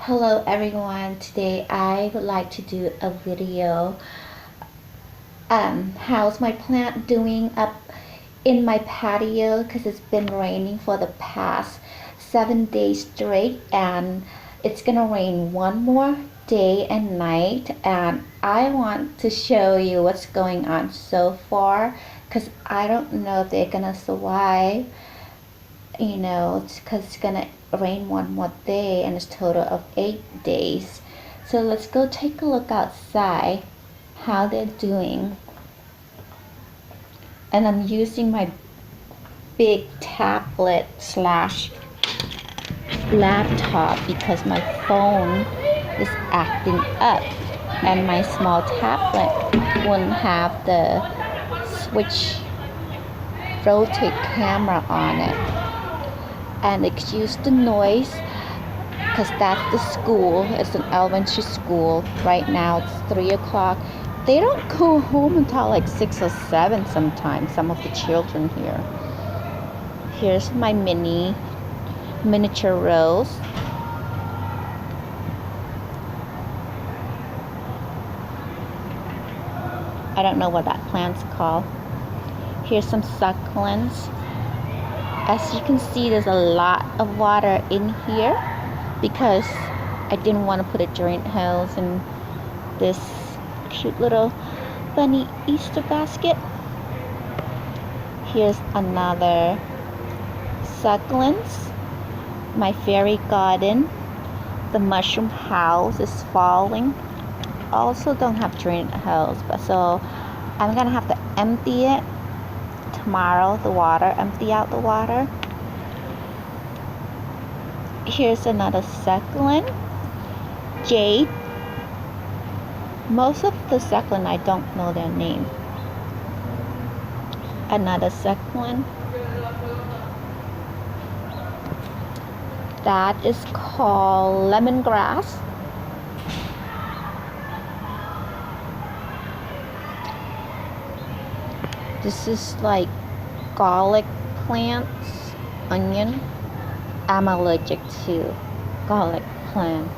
Hello everyone, today I would like to do a video. How's my plant doing up in my patio, because it's been raining for the past 7 days straight, and it's gonna rain one more day and night, and I want to show you what's going on so far, because I don't know if they're gonna survive. It's because it's gonna rain one more day, and it's a total of 8 days. So let's go take a look outside how they're doing. And I'm using my big tablet slash laptop because my phone is acting up, and my small tablet wouldn't have the switch rotate camera on it. And excuse the noise because that's the school. It's an elementary school. Right now it's 3 o'clock. They don't go home until like 6 or 7 sometimes, some of the children here. Here's my miniature rose. I don't know what that plant's called. Here's some succulents. As you can see, there's a lot of water in here because I didn't want to put a drain hose in this cute little bunny Easter basket. Here's another succulents. My fairy garden. The mushroom house is falling. Also don't have drain hose, but so I'm gonna have to empty it tomorrow. Empty out the water. Here's another succulent, jade. Most of the succulent I don't know their name. Another succulent that is called lemongrass. This is like garlic plants, onion. I'm allergic to garlic plant,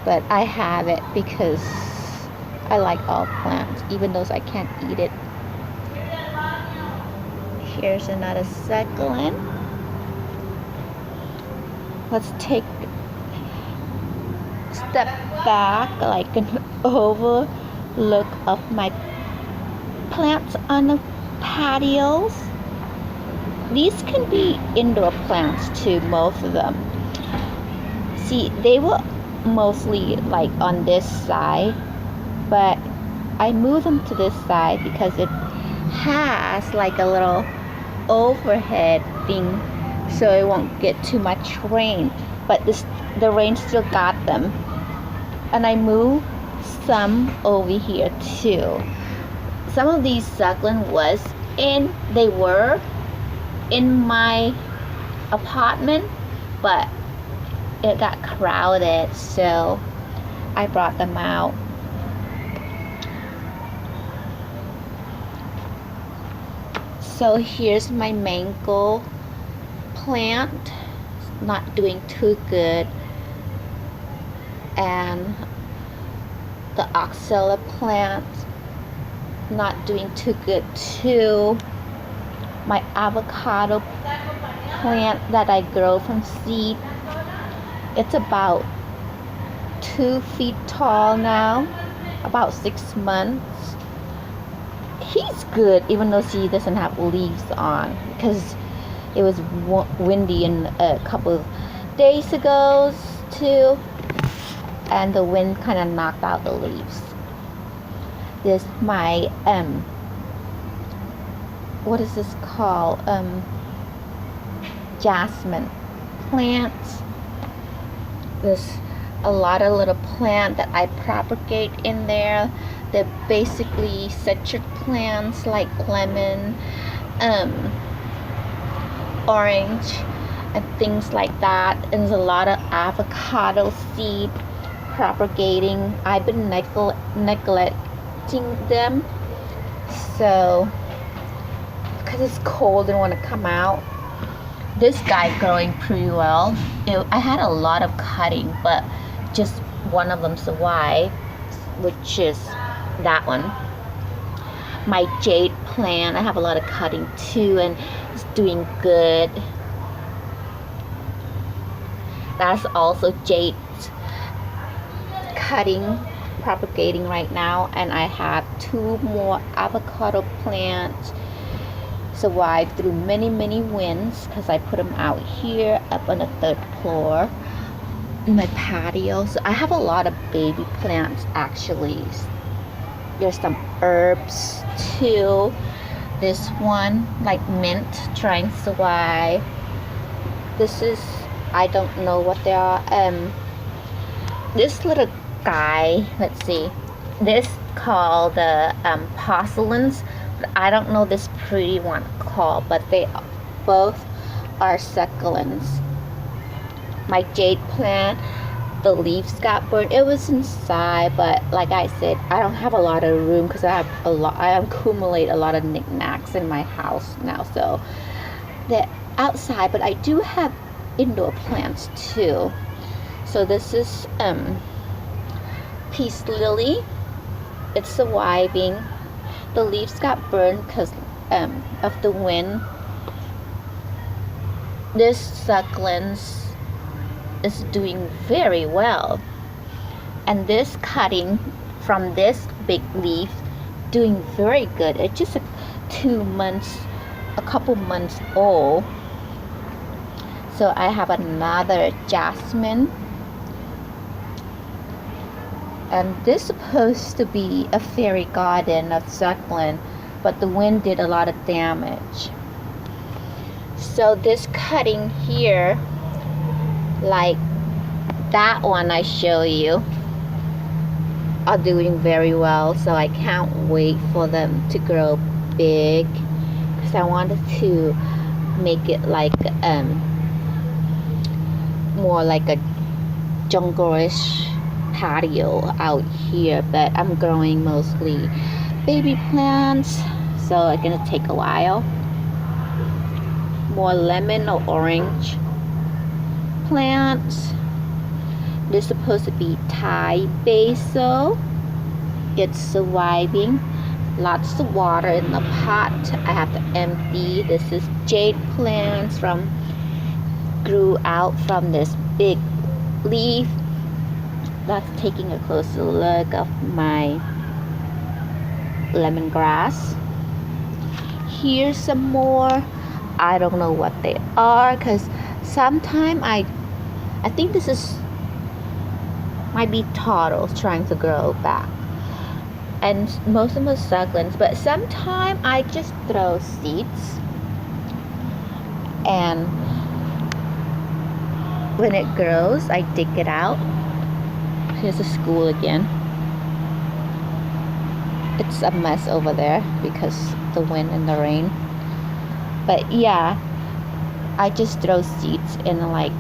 but I have it because I like all plants, even though I can't eat it. Here's another succulent. Let's take a step back, like an overlook of my plants on the patios. These can be indoor plants too, most of them. See, they were mostly like on this side, but I moved them to this side because it has like a little overhead thing, so it won't get too much rain, but the rain still got them. And I moved some over here too. Some of these succulent they were in my apartment, but it got crowded, so I brought them out. So here's my mango plant. It's not doing too good, and the XOXO plant not doing too good too. My avocado plant that I grow from seed, it's about 2 feet tall now, about 6 months. He's good, even though he doesn't have leaves on, because it was windy in a couple of days ago too, and the wind kind of knocked out the leaves. This my what is this called? Jasmine plants. There's a lot of little plant that I propagate in there. They're basically citrus plants like lemon, orange, and things like that. And there's a lot of avocado seed propagating. I've been neglecting them, so because it's cold and want to come out. this guy growing pretty well. I had a lot of cutting, but just one of them survived, which is that one. My jade plant, I have a lot of cutting too, and it's doing good. That's also jade cutting, propagating right now. And I have 2 more avocado plants survived through many winds because I put them out here up on the 3rd floor in my patio. So I have a lot of baby plants actually. There's some herbs too. This one, like mint, trying to survive. This is, I don't know what they are. This little guy, let's see. This called the porcelains. But I don't know this pretty one called, but they both are succulents. My jade plant, the leaves got burned. It was inside, but like I said, I don't have a lot of room because I accumulate a lot of knickknacks in my house now, so they're outside. But I do have indoor plants too. So this is peace lily. It's surviving. The leaves got burned because of the wind. This succulents is doing very well, and this cutting from this big leaf doing very good. It's just a couple months old. So I have another jasmine, and this is supposed to be a fairy garden of succulent, but the wind did a lot of damage. So this cutting here, like that one I show you, are doing very well. So I can't wait for them to grow big because I wanted to make it like more like a jungle-ish patio out here. But I'm growing mostly baby plants, so it's gonna take a while. More lemon or orange plants. This is supposed to be Thai basil. It's surviving. Lots of water in the pot. I have to empty. This is jade plants grew out from this big leaf. That's taking a closer look of my lemongrass. Here's some more. I don't know what they are because sometimes I think this might be turtles trying to grow back, and most of them are succulents. But sometimes I just throw seeds, and when it grows I dig it out. Here's the school again. It's a mess over there because the wind and the rain. But yeah, I just throw seeds in, like,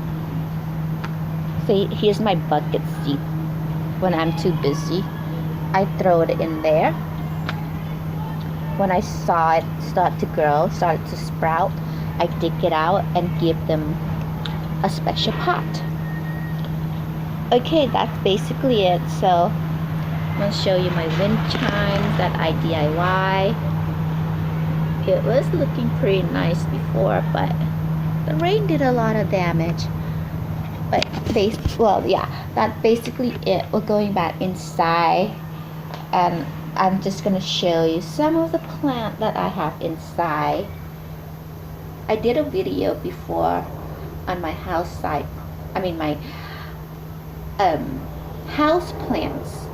say here's my bucket seed. When I'm too busy, I throw it in there. When I saw it start to grow, start to sprout, I dig it out and give them a special pot. Okay, that's basically it. So I'm gonna show you my wind chimes that I DIY. It was looking pretty nice before, but the rain did a lot of damage. But well, yeah, that's basically it. We're going back inside, and I'm just gonna show you some of the plant that I have inside. I did a video before on my house side. I mean my house plants.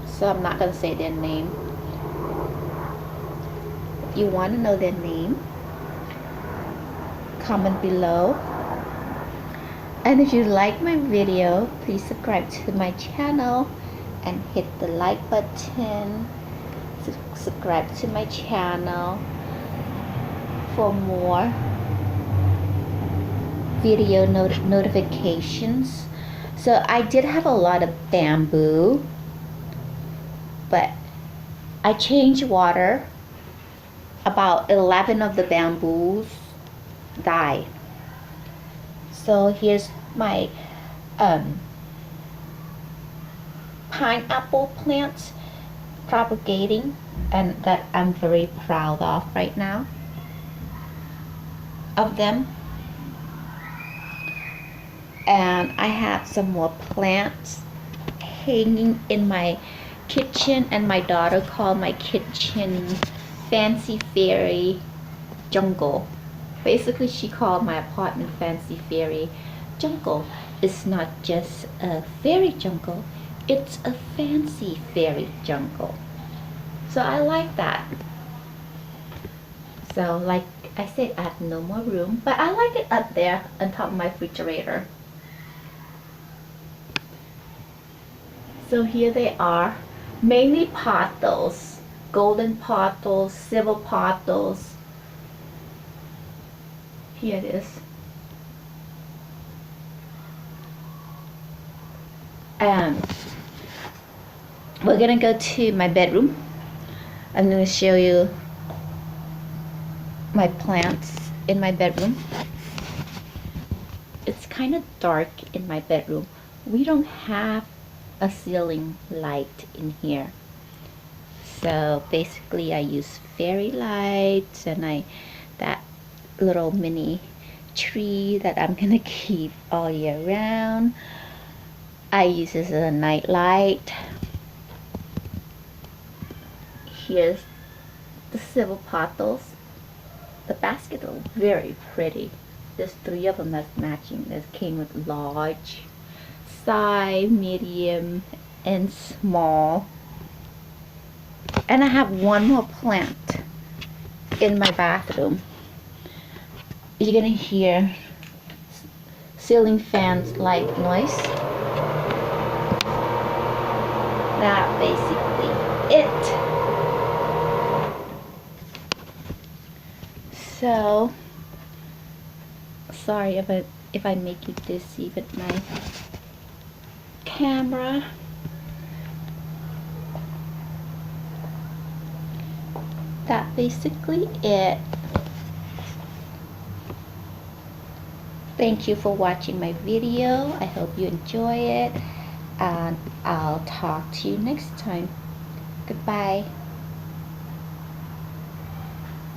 So I'm not gonna say their name. If you want to know their name, comment below. And if you like my video, please subscribe to my channel and hit the like button. Subscribe to my channel for more video notifications. So I did have a lot of bamboo, but I changed water. About 11 of the bamboos die. So here's my pineapple plants propagating, and that I'm very proud of right now of them. And I have some more plants hanging in my kitchen, and my daughter called my kitchen Fancy Fairy Jungle. Basically, she called my apartment Fancy Fairy Jungle. It's not just a fairy jungle, it's a fancy fairy jungle. So I like that. So like I said, I have no more room, but I like it up there on top of my refrigerator. So here they are, mainly pothos, golden pothos, silver pothos. Here it is. And we're gonna go to my bedroom. I'm gonna show you my plants in my bedroom. It's kind of dark in my bedroom. We don't have a ceiling light in here. So basically I use fairy lights, and that little mini tree that I'm gonna keep all year round, I use as a night light. Here's the silver pothos. The baskets are very pretty. There's 3 of them that's matching. This came with large, size, medium, and small. And I have one more plant in my bathroom. You're gonna hear ceiling fans like noise. That basically it. So sorry if I make you dizzy with my camera. That's basically it. Thank you for watching my video. I hope you enjoy it, and I'll talk to you next time. Goodbye.